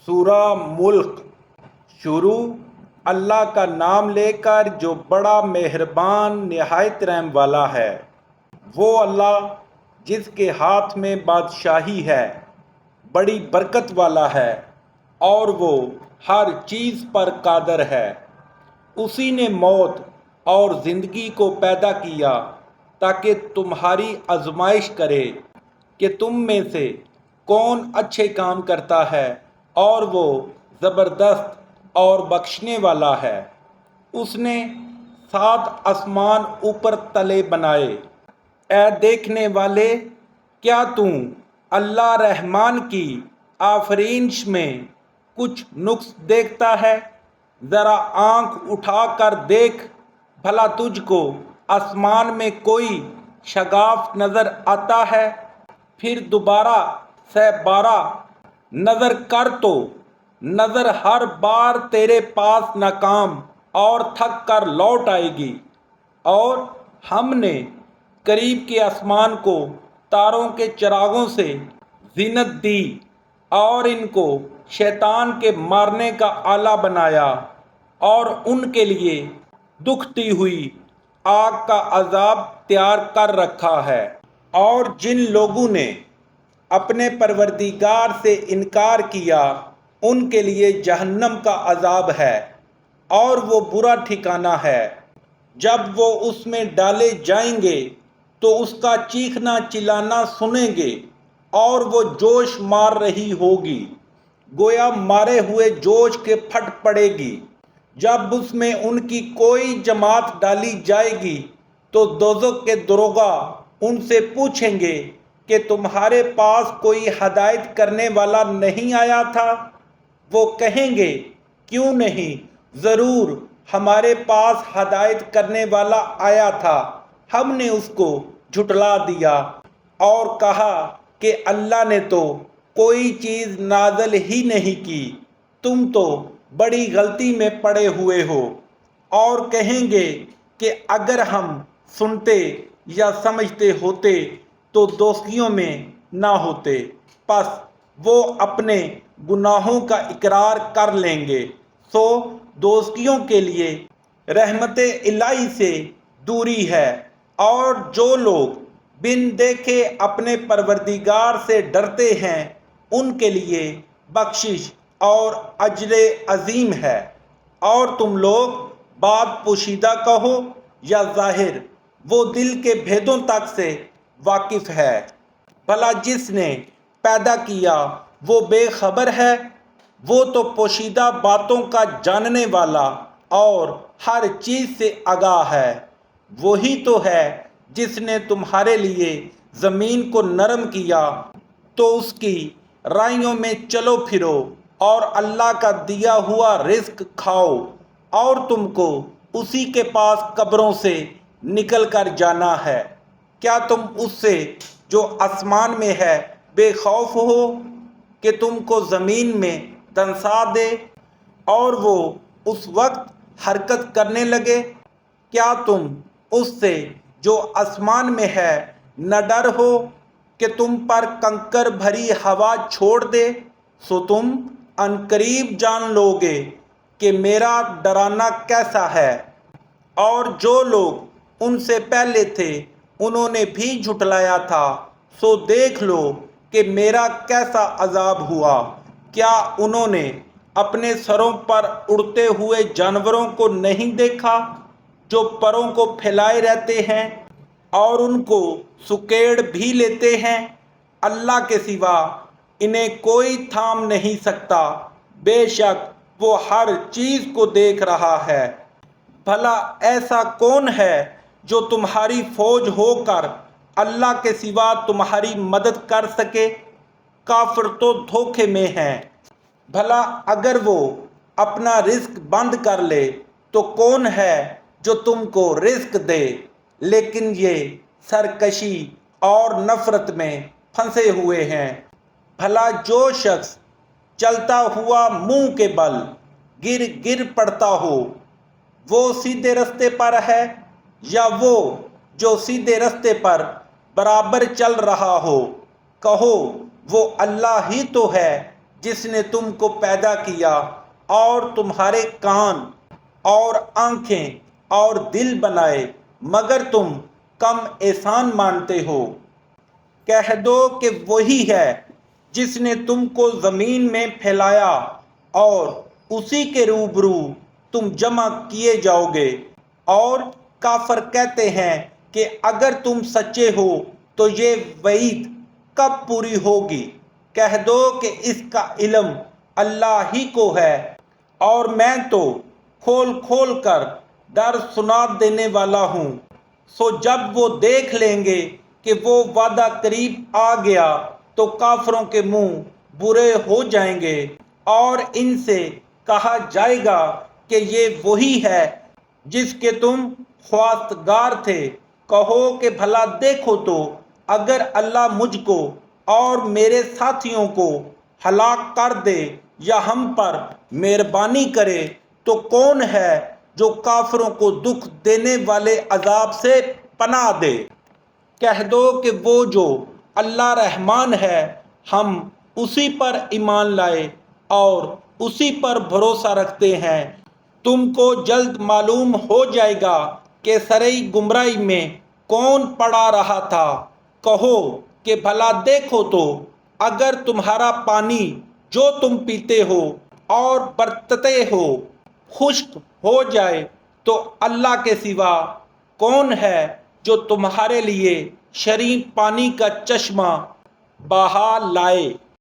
سورہ ملک شروع اللہ کا نام لے کر جو بڑا مہربان نہایت رحم والا ہے۔ وہ اللہ جس کے ہاتھ میں بادشاہی ہے، بڑی برکت والا ہے اور وہ ہر چیز پر قادر ہے۔ اسی نے موت اور زندگی کو پیدا کیا تاکہ تمہاری آزمائش کرے کہ تم میں سے کون اچھے کام کرتا ہے، اور وہ زبردست اور بخشنے والا ہے۔ اس نے 7 آسمان اوپر تلے بنائے۔ اے دیکھنے والے، کیا تم اللہ رحمان کی آفرینش میں کچھ نقص دیکھتا ہے؟ ذرا آنکھ اٹھا کر دیکھ، بھلا تجھ کو آسمان میں کوئی شگاف نظر آتا ہے؟ پھر دوبارہ سے بارہ نظر کر تو نظر ہر بار تیرے پاس ناکام اور تھک کر لوٹ آئے گی۔ اور ہم نے قریب کے آسمان کو تاروں کے چراغوں سے زینت دی اور ان کو شیطان کے مارنے کا آلہ بنایا، اور ان کے لیے دکھتی ہوئی آگ کا عذاب تیار کر رکھا ہے۔ اور جن لوگوں نے اپنے پروردگار سے انکار کیا، ان کے لیے جہنم کا عذاب ہے، اور وہ برا ٹھکانہ ہے۔ جب وہ اس میں ڈالے جائیں گے تو اس کا چیخنا چلانا سنیں گے، اور وہ جوش مار رہی ہوگی، گویا مارے ہوئے جوش کے پھٹ پڑے گی۔ جب اس میں ان کی کوئی جماعت ڈالی جائے گی تو دوزخ کے داروغہ ان سے پوچھیں گے کہ تمہارے پاس کوئی ہدایت کرنے والا نہیں آیا تھا؟ وہ کہیں گے، کیوں نہیں، ضرور ہمارے پاس ہدایت کرنے والا آیا تھا، ہم نے اس کو جھٹلا دیا اور کہا کہ اللہ نے تو کوئی چیز نازل ہی نہیں کی، تم تو بڑی غلطی میں پڑے ہوئے ہو۔ اور کہیں گے کہ اگر ہم سنتے یا سمجھتے ہوتے تو دوزخیوں میں نہ ہوتے۔ پس وہ اپنے گناہوں کا اقرار کر لیں گے، سو دوزخیوں کے لیے رحمت الہی سے دوری ہے۔ اور جو لوگ بن دیکھے اپنے پروردگار سے ڈرتے ہیں، ان کے لیے بخشش اور اجر عظیم ہے۔ اور تم لوگ بات پوشیدہ کہو یا ظاہر، وہ دل کے بھیدوں تک سے واقف ہے۔ بھلا جس نے پیدا کیا وہ بے خبر ہے؟ وہ تو پوشیدہ باتوں کا جاننے والا اور ہر چیز سے آگاہ ہے۔ وہی تو ہے جس نے تمہارے لیے زمین کو نرم کیا تو اس کی رائیوں میں چلو پھرو اور اللہ کا دیا ہوا رزق کھاؤ، اور تم کو اسی کے پاس قبروں سے نکل کر جانا ہے۔ کیا تم اس سے جو آسمان میں ہے بے خوف ہو کہ تم کو زمین میں دنسا دے اور وہ اس وقت حرکت کرنے لگے؟ کیا تم اس سے جو آسمان میں ہے نہ ڈر ہو کہ تم پر کنکر بھری ہوا چھوڑ دے؟ سو تم عنقریب جان لو گے کہ میرا ڈرانا کیسا ہے۔ اور جو لوگ ان سے پہلے تھے انہوں نے بھی جھٹلایا تھا، سو دیکھ لو کہ میرا کیسا عذاب ہوا۔ کیا انہوں نے اپنے سروں پر اڑتے ہوئے جانوروں کو نہیں دیکھا جو پروں کو پھیلائے رہتے ہیں اور ان کو سکیڑ بھی لیتے ہیں؟ اللہ کے سوا انہیں کوئی تھام نہیں سکتا، بے شک وہ ہر چیز کو دیکھ رہا ہے۔ بھلا ایسا کون ہے جو تمہاری فوج ہو کر اللہ کے سوا تمہاری مدد کر سکے؟ کافر تو دھوکے میں ہیں۔ بھلا اگر وہ اپنا رزق بند کر لے تو کون ہے جو تم کو رزق دے؟ لیکن یہ سرکشی اور نفرت میں پھنسے ہوئے ہیں۔ بھلا جو شخص چلتا ہوا منہ کے بل گر گر پڑتا ہو، وہ سیدھے رستے پر ہے، یا وہ جو سیدھے رستے پر برابر چل رہا ہو؟ کہو وہ اللہ ہی تو ہے جس نے تم کو پیدا کیا اور تمہارے کان اور آنکھیں اور دل بنائے، مگر تم کم احسان مانتے ہو۔ کہہ دو کہ وہی ہے جس نے تم کو زمین میں پھیلایا اور اسی کے روبرو تم جمع کیے جاؤ گے۔ اور کافر کہتے ہیں کہ اگر تم سچے ہو تو یہ وعید کب پوری ہوگی؟ کہہ دو کہ اس کا علم اللہ ہی کو ہے، اور میں تو کھول کھول کر ڈر سنا دینے والا ہوں۔ سو جب وہ دیکھ لیں گے کہ وہ وعدہ قریب آ گیا تو کافروں کے منہ برے ہو جائیں گے، اور ان سے کہا جائے گا کہ یہ وہی ہے جس کے تم خواستگار تھے۔ کہو کہ بھلا دیکھو تو اگر اللہ مجھ کو اور میرے ساتھیوں کو ہلاک کر دے یا ہم پر مہربانی کرے تو کون ہے جو کافروں کو دکھ دینے والے عذاب سے پناہ دے؟ کہہ دو کہ وہ جو اللہ رحمان ہے، ہم اسی پر ایمان لائے اور اسی پر بھروسہ رکھتے ہیں۔ تم کو جلد معلوم ہو جائے گا کہ سرئی گمراہی میں کون پڑا رہا تھا۔ کہو کہ بھلا دیکھو تو اگر تمہارا پانی جو تم پیتے ہو اور برتتے ہو خشک ہو جائے تو اللہ کے سوا کون ہے جو تمہارے لیے شریں پانی کا چشمہ بہا لائے؟